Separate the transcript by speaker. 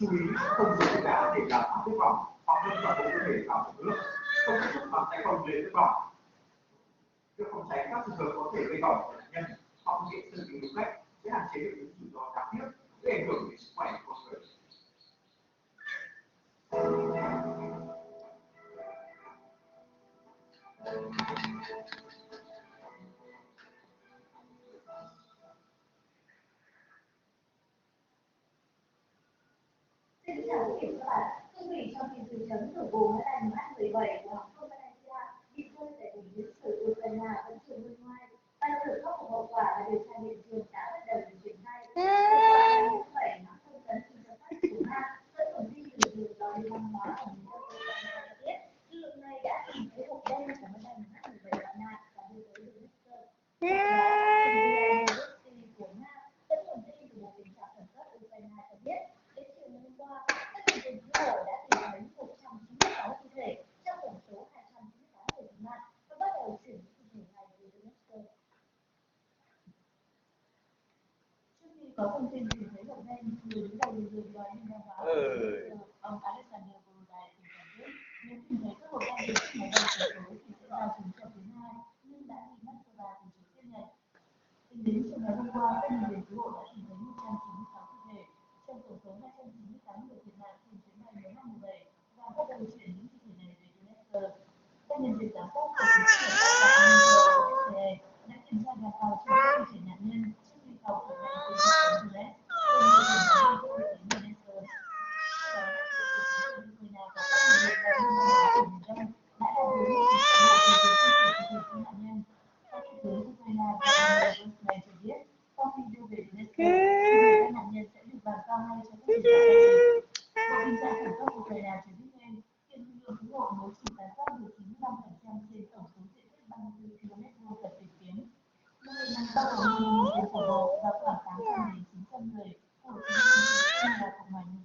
Speaker 1: Chú ý không dùng đá để làm áp nước bỏng hoặc nâng toàn bộ cơ thể vào trong nước, không tiếp xúc bằng tay không lên nước bỏng. Việc phòng tránh các trường hợp có thể gây bỏng của nạn nhân hoặc diện sơ cứu đúng cách sẽ hạn chế được những rủi ro đáng tiếc gây ảnh hưởng đến sức khỏe của con người.
Speaker 2: Xin chào quý vị và các bạn. Thưa quý vị, trong phim từ chấn nổi gồm máy bay MH17 của hàng không Malaysia bị rơi tại vùng chiến sự Ukraine vẫn chưa nguôi ngoai. Ban nỗ lực khắc phục hậu quả và điều tra hiện trường đã bắt đầu được triển khai. Hôm qua, ngày 7 hãng thông tấn Interfax của Nga dẫn nguồn tin từ đường tàu đi văn hóa ở miền đông Ukraine cho biết lực lượng này đã tìm thấy hộp đen của máy bay MH17 tại Nga và đưa tới Donetsk. Của Nga dẫn nguồn tin từ Bộ Tình trạng Khẩn cấp Ukraine cho biết đến chiều ngày hôm qua, các nhân viên cứu hộ đã tìm thấy 196 thi thể trong tổng số 298 người thiệt mạng và bắt đầu chuyển những thi thể này về Donetsk. Trước khi có thông tin tìm thấy hộp đen, người đứng đầu lực lượng đoàn liên bang báo ông Alexander Volodai từng cho biết nếu tìm thấy các hộp đen được chiếc máy bay tần số thì sẽ giao chúng cho phía Nga, nhưng đã bị Moscow từ chối tiếp nhận. Tính đến chiều ngày hôm qua, các nhân viên cứu hộ đã tìm thấy 196 thi thể trong tổng số 298 người thiệt mạng trên chuyến bay MH17 và bắt đầu chuyển những thi thể này về Donetsk. Các nhân viên giám sát của tổ chức hợp tác và an ninh châu Âu OSCE đã kiểm tra nhà tàu chở các thi thể nạn nhân trước khi tàu khởi hành từ thành phố Donetsk lên bờ biển phía đông của tỉnh Donetsk. Sau đó, đại diện của chính quyền Ukraine và các lực lượng đặc nhiệm của miền đông đã đạt được nhất trí sơ bộ về việc di chuyển thi thể cho nạn nhân. Phó thủ tướng Ukraine Volodymyr Zelensky cho biết sau khi đưa về Donetsk, thi thể các nạn nhân sẽ được bàn giao ngay cho các lực lượng đặc biệt. Bộ Tình trạng Khẩn cấp Ukraine cho biết thêm hiện lực lượng cứu hộ mới chỉ giải quyết được 95% trên tổng số diện tích 34 km vuông cần tìm kiếm. Lực lượng này bao gồm 1.000 tên khổng lồ và khoảng 800 đến 900 người của chính quyền địa phương và Cộng hòa Nhân